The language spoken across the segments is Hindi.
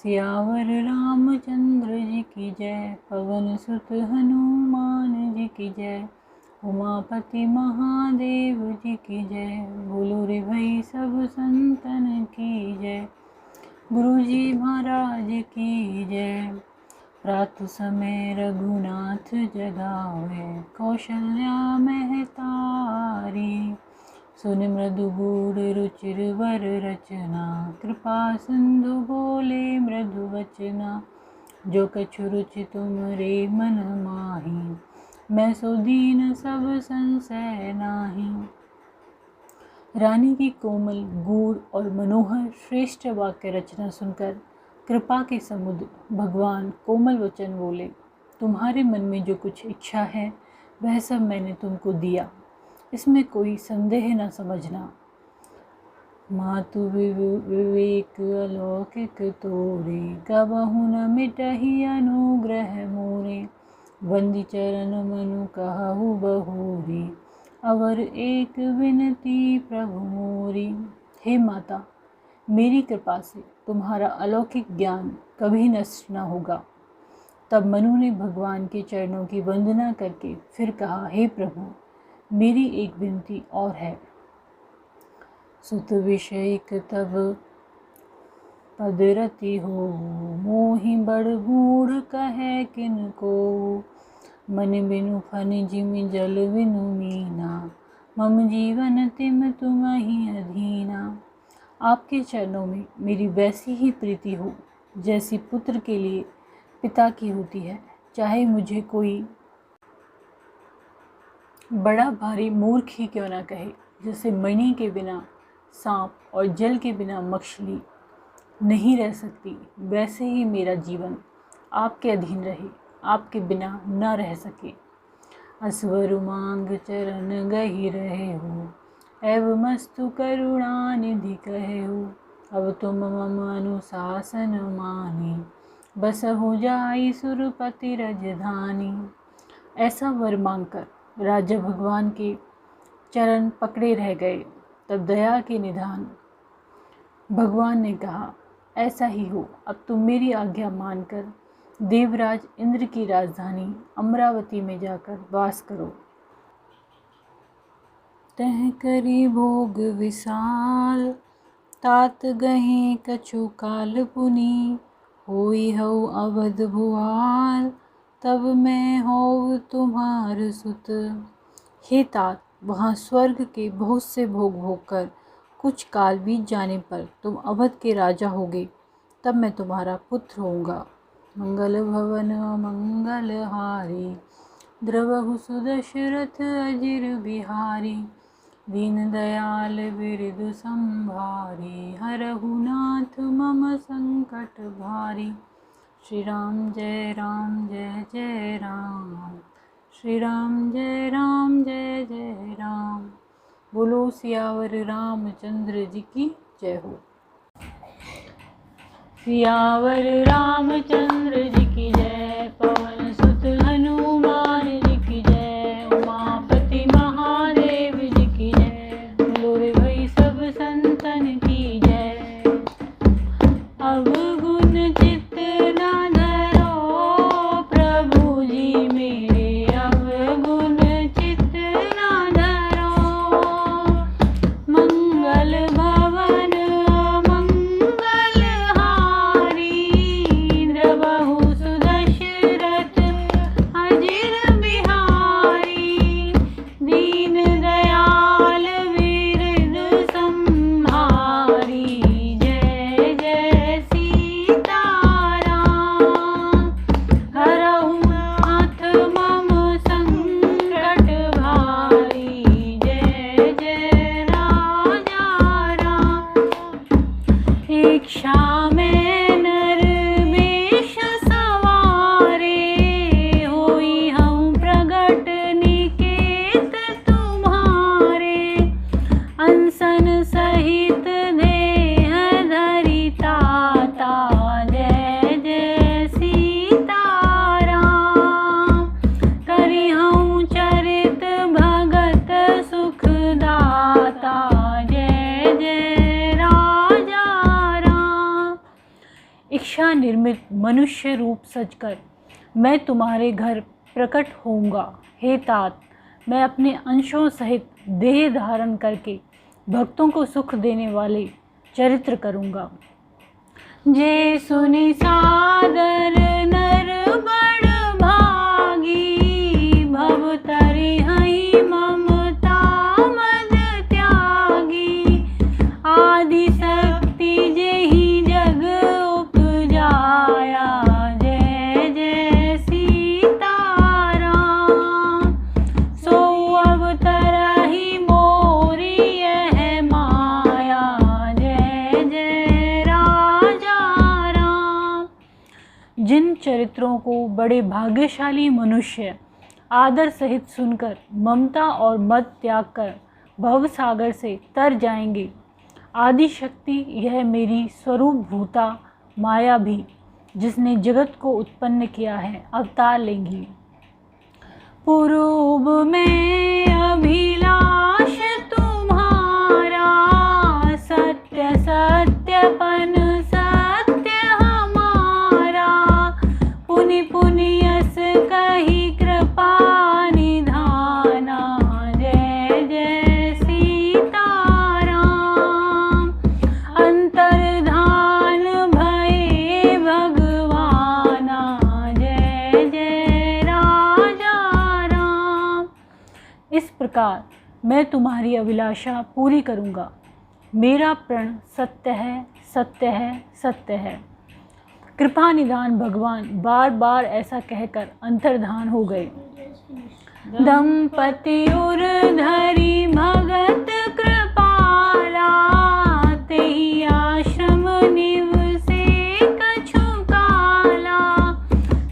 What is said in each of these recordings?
सियावर रामचंद्र जी की जय, पवन सुत हनुमान जी की जय, उमापति महादेव जी की जय। बोलो रे भाई सब संतन की जय, गुरु जी महाराज की जय। प्रातः समय रघुनाथ जगावे, कौशल्या महतारी। सुन मृदु गूढ़ रुचिर वर रचना, कृपा सिंधु बोले मृदु वचना। जो कछु रुचि तुमरे मन माही, मैं सो दीन सब संशय नाही। रानी की कोमल, गूढ़ और मनोहर श्रेष्ठ वाक्य रचना सुनकर कृपा के समुद्र भगवान कोमल वचन बोले, तुम्हारे मन में जो कुछ इच्छा है वह सब मैंने तुमको दिया, इसमें कोई संदेह न समझना। मातु विवेक अलौकिक तोरे, कबहु न मिटहि अनुग्रह मोरे। वंदी चरण मनु कहु बहुरी, अवर एक विनती प्रभु मोरी। हे माता, मेरी कृपा से तुम्हारा अलौकिक ज्ञान कभी नष्ट न होगा। तब मनु ने भगवान के चरणों की वंदना करके फिर कहा, हे प्रभु, मेरी एक विनती और है। सुत विषयक तब पदरति हो, मोहि बड़ गूढ़ कहे किनको। मन बिनु फन जिम जल बिनु मीना, मम जीवन तिम तुम्हि अधीना। आपके चरणों में मेरी वैसी ही प्रीति हो जैसी पुत्र के लिए पिता की होती है। चाहे मुझे कोई बड़ा भारी मूर्ख ही क्यों ना कहे, जैसे मणि के बिना सांप और जल के बिना मछली नहीं रह सकती, वैसे ही मेरा जीवन आपके अधीन रहे, आपके बिना न रह सके। असवर मांग चरण गहि रहे हो, एव मस्तु करुणा निधि कहे हो। अब तुम मम अनुशासन मानी, बसहु जाई सुरपति रजधानी। ऐसा वर मांगकर राजा भगवान के चरण पकड़े रह गए। तब दया के निधान भगवान ने कहा, ऐसा ही हो, अब तुम मेरी आज्ञा मानकर देवराज इंद्र की राजधानी अमरावती में जाकर वास करो। तह करी भोग विशाल, तात गहे कछु काल पुनि। होई हऊ अवध भुआल, तब मैं होऊ तुम्हार सुत। हे तात, वहाँ स्वर्ग के बहुत से भोग भोग कर कुछ काल बीत जाने पर तुम अवध के राजा होगे, तब मैं तुम्हारा पुत्र होऊंगा। मंगल भवन मंगल हारी, द्रवहु सुदशरथ अजिर बिहारी। दीन दयाल बिरदु संभारी, हरहु नाथ मम संकट भारी। श्री राम जय जय राम, श्री राम जय जय राम। बोलो सियावर रामचंद्र जी की जय हो। सियावर रामचंद्र जी की जय, पवन सुत हनुमान जी की जय, उमापति महादेव जी की जय। बोलो रे भाई सब संतन की जय। अवगुण चित्त न धरो प्रभु जी मेरे, अवगुण चित्त न धरो। मंगल भवन मंगल हारी, द्रवहु सुदशरथ अजिर बिहारी। दीन दयाल बिरदु संभारी, जय जय सीताराम। हरहु नाथ मम संकट भारी, जय जय राजा राम। इच्छा में नर वेश सवारे, होई हम प्रगट निकेत तुम्हारे। अनसन सहित देह धरि ताता, जय जय सीताराम। करि हऊँ चरित भगत सुखदाता, जय जय राजा राम। ईशा निर्मित मनुष्य रूप सजकर मैं तुम्हारे घर प्रकट होऊंगा। हे तात, मैं अपने अंशों सहित देह धारण करके भक्तों को सुख देने वाले चरित्र करूँगा। जे सुनि सादर नर बड़ भागी, भव तरि हई ममता मद त्यागी। आदि शक्ति जेहि जग उपजाया, जय जय सीताराम। सो अवतरहि मोरी यह माया, जय जय राजा राम। जिन चरित्रों को बड़े भाग्यशाली मनुष्य आदर सहित सुनकर ममता और मद त्याग कर भव सागर से तर जाएंगे, आदि शक्ति यह मेरी स्वरूप भूता माया भी, जिसने जगत को उत्पन्न किया है, अवतार लेंगी। पूर्व में अभिलाष तुम्हारा, सत्य सत्यपन सत्य हमारा। पुनि पुनि यस कही कृपा निधाना, जय जय सीताराम। अंतर्धान भये भगवाना, जय जय राजा राम। इस प्रकार मैं तुम्हारी अभिलाषा पूरी करूँगा। मेरा प्रण सत्य है, सत्य है, सत्य है। कृपा निधान भगवान बार बार ऐसा कहकर अंतर्धान हो गए। दंपति उर धरि भगत कृपाला, तेहि आश्रम निवसे कछु काला।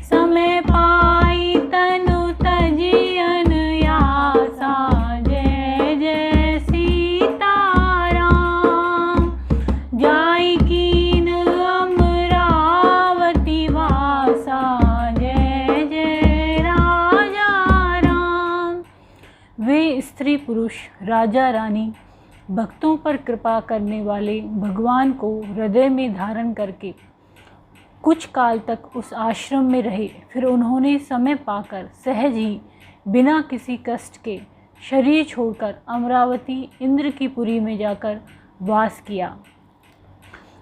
समय पाई तनु तजि अनयासा, जय जय सीताराम। जाई कीन अमरावती वासा, जय जय राजा राम। वे स्त्री पुरुष राजा रानी भक्तों पर कृपा करने वाले भगवान को हृदय में धारण करके कुछ काल तक उस आश्रम में रहे। फिर उन्होंने समय पाकर सहज ही बिना किसी कष्ट के शरीर छोड़कर अमरावती इंद्र की पुरी में जाकर वास किया।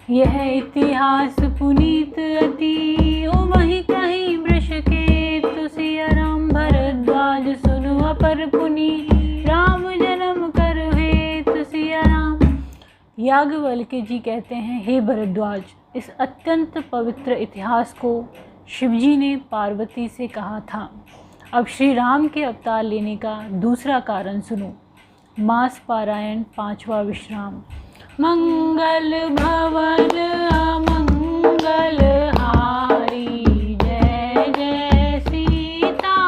यह इतिहास पुनीत अति, उमहि कहि वृष के तुसिया। राम भरद्वाज सुनु अपर पुनि, राम जन्म कर हे तुसिया राम। याज्ञवल्क्य जी कहते हैं, हे भरद्वाज, इस अत्यंत पवित्र इतिहास को शिवजी ने पार्वती से कहा था। अब श्री राम के अवतार लेने का दूसरा कारण सुनो। मास पारायण, पांचवा विश्राम। मंगल भवन अमंगल हारी, जय जय सीताराम।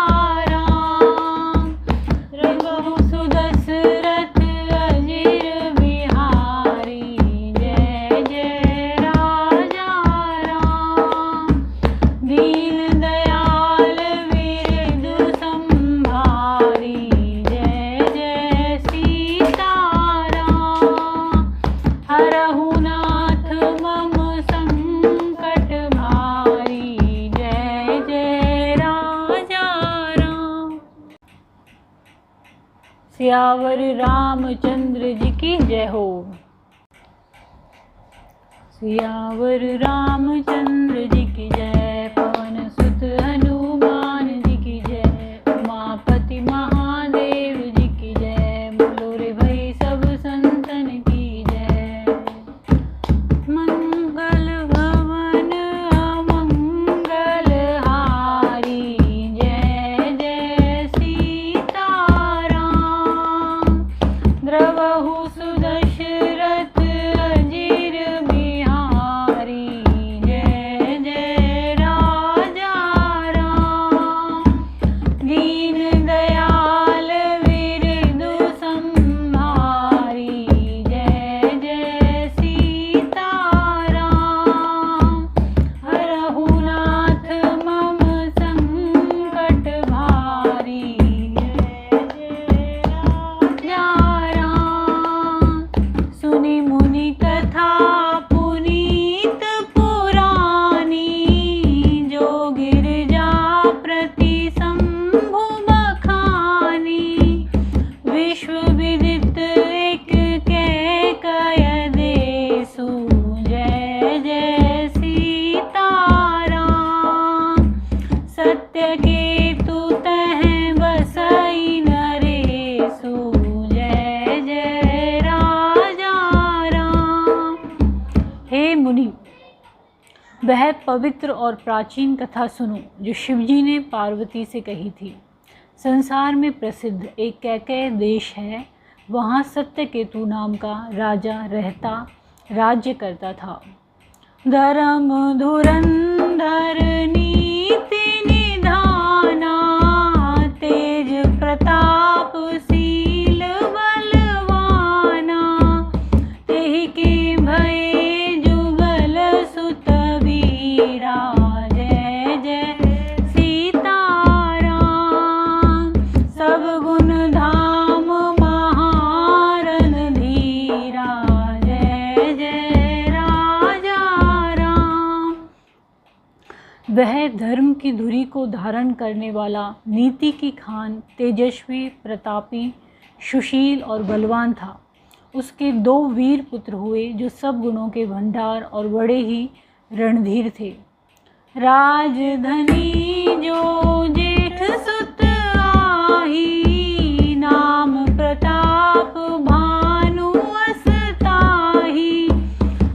रघु सुदशरथ अजिर बिहारी, जय जय राजा राम। दीन दयाल विरधु संभारी, जय जय सीताराम। हरहु नाथ मम संकट भारी, जय जय राजा राम। सियावर रामचंद्र जी की जय हो। सियावर रामचंद्र जी की जय। पवन सुत हनुमान जी की जय। उमापति महादेव जी की जय। बोलो रे भाई सब संतन की जय। मंगल भवन अमंगल हारी, जय जय सीताराम। द्रवहु सुदशरथ अजिर बिहारी, जय जय हे मुनि, वह पवित्र और प्राचीन कथा सुनो जो शिवजी ने पार्वती से कही थी। संसार में प्रसिद्ध एक कैकेय देश है, वहाँ सत्यकेतु नाम का राजा राज्य करता था। धर्म धुरंधर नीति निधाना, तेज प्रताप शील बलवाना, तेहि के भये जुगल सुत वीरा, जय जय सीताराम। सब गुण धाम महारन धीरा, जय जय राजा राम। वह धर्म की धुरी को धारण करने वाला, नीति की खान, तेजस्वी, प्रतापी, सुशील और बलवान था। उसके 2 वीर पुत्र हुए जो सब गुणों के भंडार और बड़े ही रणधीर थे। राजधनी जो जेठ सुत आही, नाम प्रताप भानु असताही,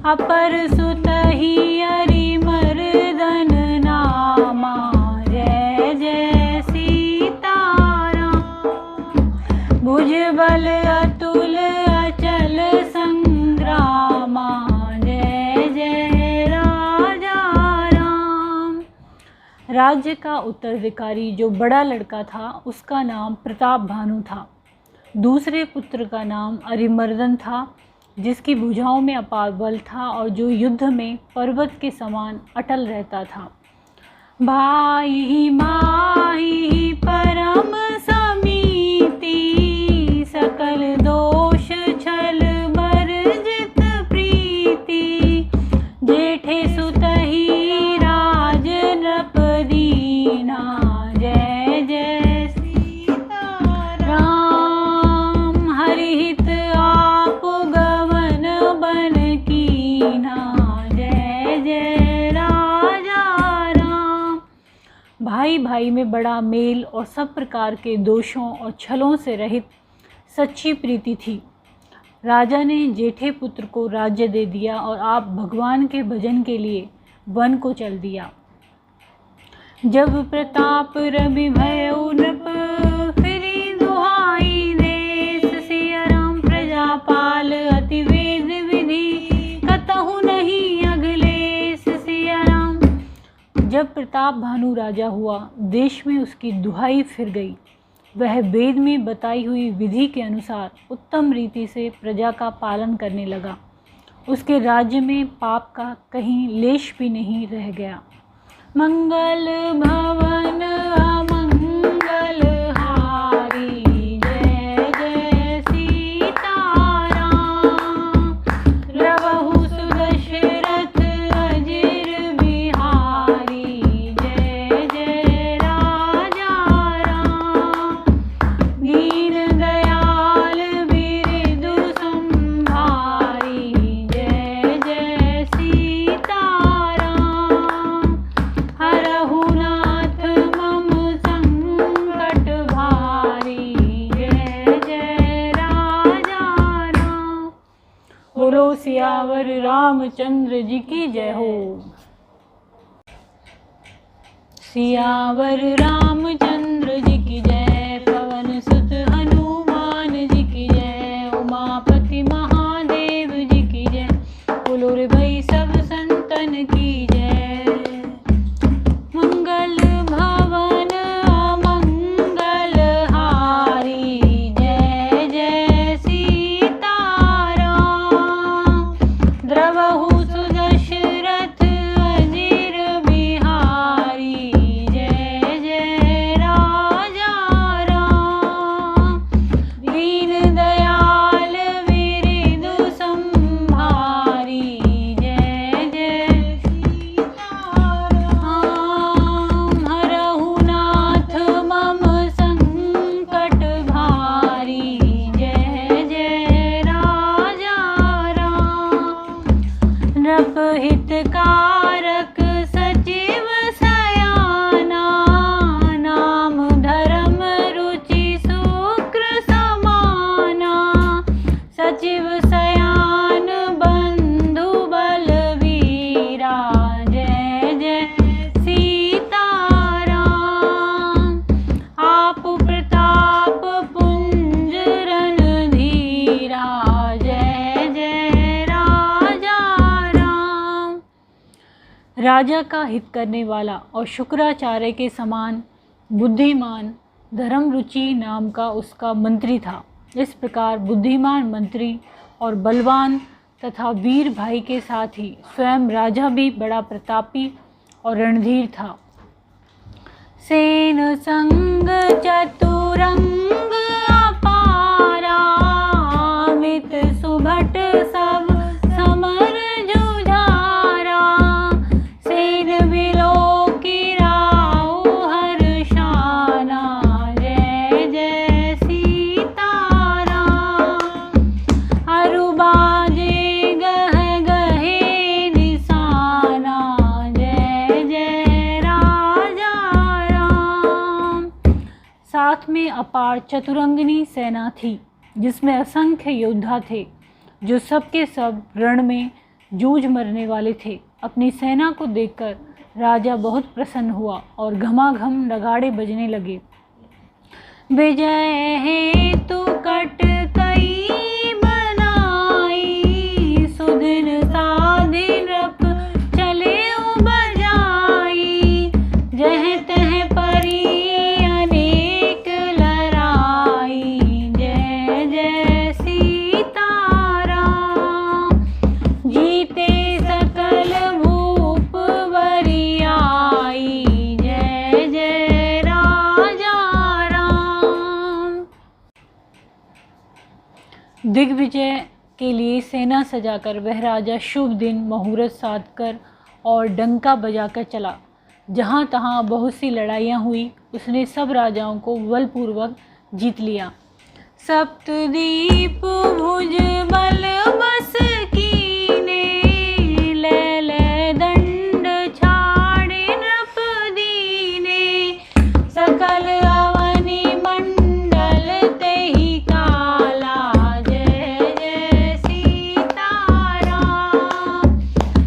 अपर सुत ही अरिमर्दन नामा, जय जय सीताराम। भुजबल अतुल अचल संग्रामा, जय जय राजा राम। राज्य का उत्तराधिकारी जो बड़ा लड़का था, उसका नाम प्रताप भानु था। दूसरे पुत्र का नाम अरिमर्दन था, जिसकी भुजाओं में अपार बल था और जो युद्ध में पर्वत के समान अटल रहता था। भाई माही परम समीति, सकल दोष छल वर्जित प्रीति, जेठे सुतहि राज नृप दीना, जय जय सीताराम। हरिहित आप गवन बन कीना, जय जय राजा राम। भाई भाई में बड़ा मेल और सब प्रकार के दोषों और छलों से रहित सच्ची प्रीति थी। राजा ने जेठे पुत्र को राज्य दे दिया और आप भगवान के भजन के लिए वन को चल दिया। जब प्रताप रवि भयउ नृप, फिरी दुहाई देश, सिया राम प्रजापाल अति वेद विधि, कतहु नहीं अगलेश, सिया राम। जब प्रताप भानु राजा हुआ, देश में उसकी दुहाई फिर गई। वह वेद में बताई हुई विधि के अनुसार उत्तम रीति से प्रजा का पालन करने लगा। उसके राज्य में पाप का कहीं लेश भी नहीं रह गया। मंगल भवन अमंगल हारी, जय जय सीताराम। रवहु सुदशरथ अजिर बिहारी, जय जय राजा राम। दीन दयाल बिरदु संभारी, जय जय सीताराम। हरहु नाथ मम संकट भारी, जय जय राजा राम। बोलो सियावर रामचंद्र जी की जय हो। सियावर रामचंद्र जी की जय, पवन सुत हनुमान जी की जय, उमापति महादेव जी की जय। बोलो रे भाई सब संतन की जय। मंगल भवन अमंगल हारी, जय जय सीताराम। द्रवहु सुदशरथ अजिर बिहारी, जय जय राजा राम। दीन दयाल विरिदु संभारी, जय जय सीताराम। हरहु नाथ मम संकट भारी, जय जय राजा राम। नृप हितकारक सचिव सयाना, नाम धर्म रुचि शुक्र समाना। सचिव सयान बंधु बलवीरा, राजा का हित करने वाला और शुक्राचार्य के समान बुद्धिमान धर्मरुचि नाम का उसका मंत्री था। इस प्रकार बुद्धिमान मंत्री और बलवान तथा वीर भाई के साथ ही स्वयं राजा भी बड़ा प्रतापी और रणधीर था। सेन संग चतुरंग अपारा, मित सुभट सब समर जुझारा, सेन बिलो की राव हर्षाना, जय जय सीताराम, अरुबाजे गह गहे निशाना, जय जय राजा राम। साथ में अपार चतुरंगिनी सेना थी जिसमें असंख्य योद्धा थे जो सबके सब रण में जूझ मरने वाले थे। अपनी सेना को देखकर राजा बहुत प्रसन्न हुआ और घमाघम नगाड़े बजने लगे। विजय हेतु कट कई बनाई, सुदिन सादिन रप चले बजाई, जह तह परी अनेक लड़ाई, जय जय सीताराम, जीते सकल भूप वरियाई, जय जय राजा राम। दिग्विजय के लिए सेना सजाकर वह राजा शुभ दिन मुहूर्त साध कर और डंका बजाकर चला। जहाँ तहाँ बहुत सी लड़ाइयाँ हुई, उसने सब राजाओं को बलपूर्वक जीत लिया। सप्तदीप भुज बल बस कीने, ले ले दंड छाड़े नृप दीने, सकल अवनि मंडल तेहि काला, जय जय सीताराम,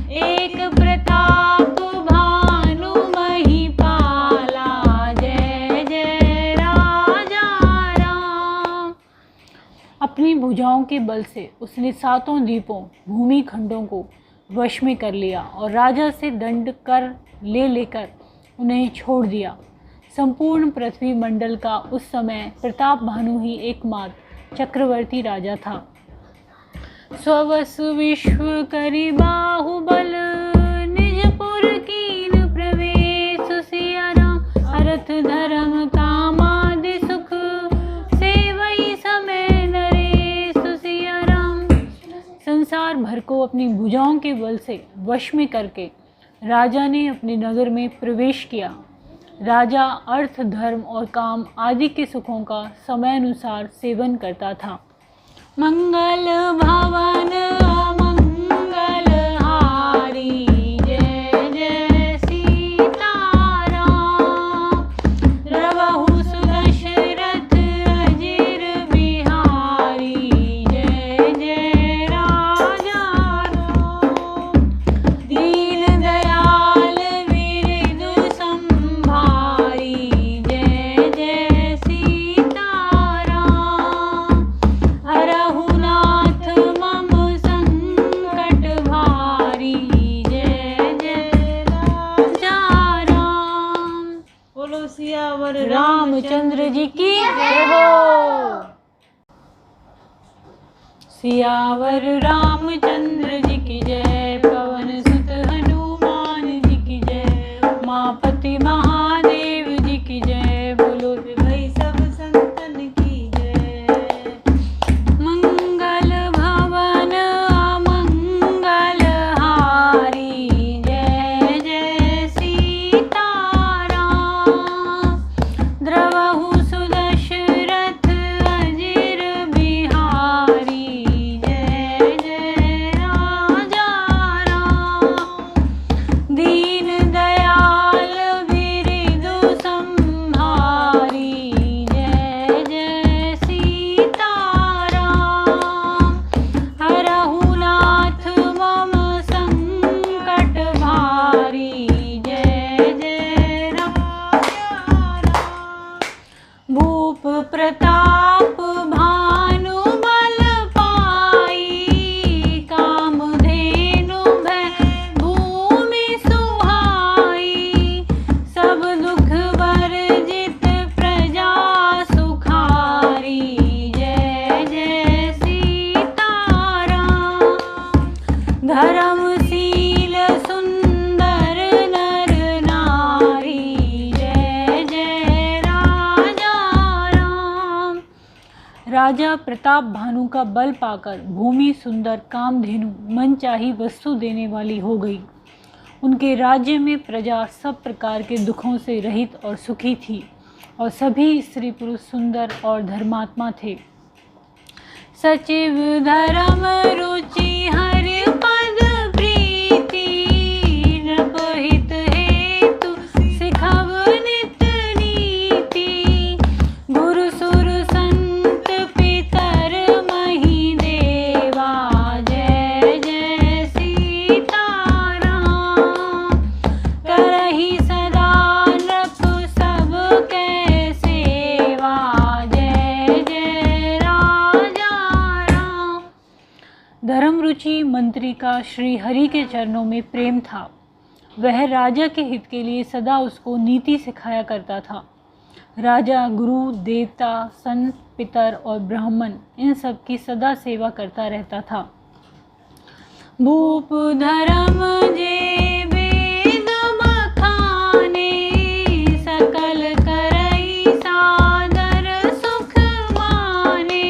एक प्रताप भानु महिपाला, जय जय राजा राम। अपनी भुजाओं के बल से उसने सातों द्वीपों भूमि खंडों को वश में कर लिया और राजा से दंड कर लेकर उन्हें छोड़ दिया। संपूर्ण पृथ्वी मंडल का उस समय प्रताप भानु ही एकमात्र चक्रवर्ती राजा था। स्ववसु विश्व करि बाहुबल, निजपुर कीन प्रवेश सिया राम, अर्थ धर्म कामादि सुख, सेवई समय नरेश सिया राम। संसार भर को अपनी भुजाओं के बल से वश में करके राजा ने अपने नगर में प्रवेश किया। राजा अर्थ धर्म और काम आदि के सुखों का समयानुसार सेवन करता था। मंगल भवन अमंगल हारी, जय जय सीताराम, रवहु सुदशरथ अजिर बिहारी, जय जय राजा राम, दीन दयाल विरिधु संभारी, जय जय सीताराम, हरहु नाथ मम संकट भारी, जय जय राजा राम। बोलो सियावर रामचंद्र जी की जय हो। सियावर रामचंद्र जी की जय, पवन सुत हनुमान जी की जय, उमापति महादेव जी की जय, बोलो भाई सब संतन की जय। मंगल भवन अमंगल हारी, जय जय सीताराम, द्रवहु सुदशरथ अजिर बिहारी, जय जय राजा राजा प्रताप भानु का बल पाकर भूमि सुंदर कामधेनु मनचाही वस्तु देने वाली हो गई। उनके राज्य में प्रजा सब प्रकार के दुखों से रहित और सुखी थी और सभी स्त्री पुरुष सुंदर और धर्मात्मा थे। सचिव धर्म रुचि हरि पद प्रीति, नृपहित हेतु सिखव नित नीति। गुरु सुर संत पितर मही देवा, जय जय सीताराम। करहि सदा नृप सब कै सेवा, जय जय राजा राम। धर्म रुचि मंत्री का श्री हरि के चरणों में प्रेम था। वह राजा के हित के लिए सदा उसको नीति सिखाया करता था। राजा गुरु देवता संत पितर और ब्राह्मण इन सब की सदा सेवा करता रहता था। भूप धर्म जे वेद बखाने, सकल करई सादर सुख माने।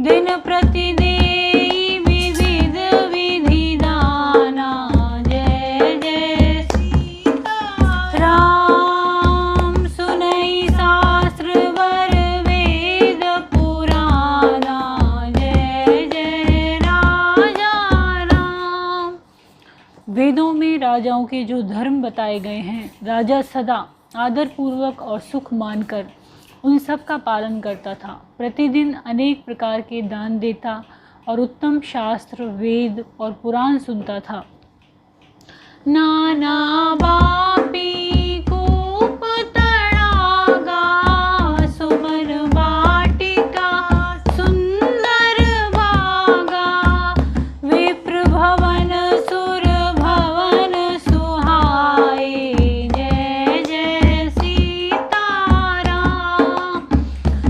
दिन प्रति देई विविध विधि दाना, जय जय सीताराम। सुनई शास्त्र वर वेद पुराना, जय जय राजा राम। वेदों में राजाओं के जो धर्म बताए गए हैं, राजा सदा आदर पूर्वक और सुख मानकर उन सब का पालन करता था। प्रतिदिन अनेक प्रकार के दान देता और उत्तम शास्त्र वेद और पुराण सुनता था। नाना बापी कूप तड़ागा, सुमन वाटिका सुंदर भागा। विप्र भवन सुर भवन सुहाए, जय जय सीताराम।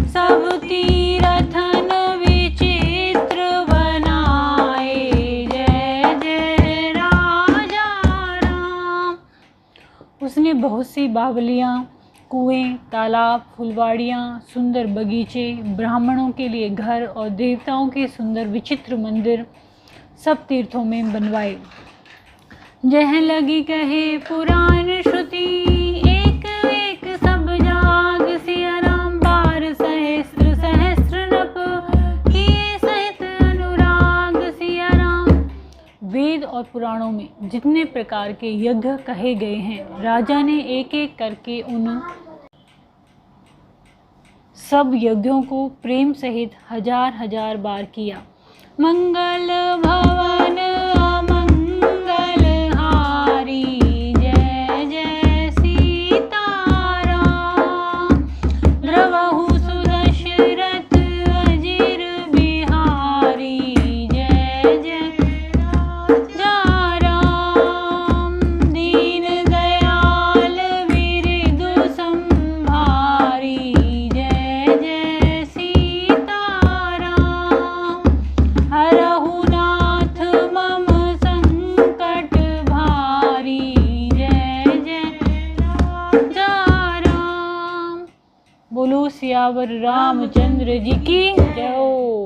सब तीरथन विचित्र बनाए, जय जय राजा राम। उसने बहुत सी बावलियाँ, कुएं, तालाब, फुलवाड़ियाँ, सुंदर बगीचे, ब्राह्मणों के लिए घर और देवताओं के सुंदर विचित्र मंदिर सब तीर्थों में बनवाए। जह लगी कहे पुराण श्रुति, एक एक सब जाग। सिया राम बार सहस्त्र सहस्त्र नप, किए सहित अनुराग। सिया राम। वेद और पुराणों में जितने प्रकार के यज्ञ कहे गए हैं, राजा ने एक एक करके उन सब यज्ञों को प्रेम सहित हजार हजार बार किया। मंगल भवन अमंगल हारी, जय जय सीताराम। द्रवहु सुदशरथ अजिर बिहारी, जय जय राजा राम। दीन दयाल विरिदु संभारी, जय जय सीताराम। हरहु नाथ मम संकट भारी, जय जय राजा राम। बोलो सियावर रामचंद्र जी की जय हो।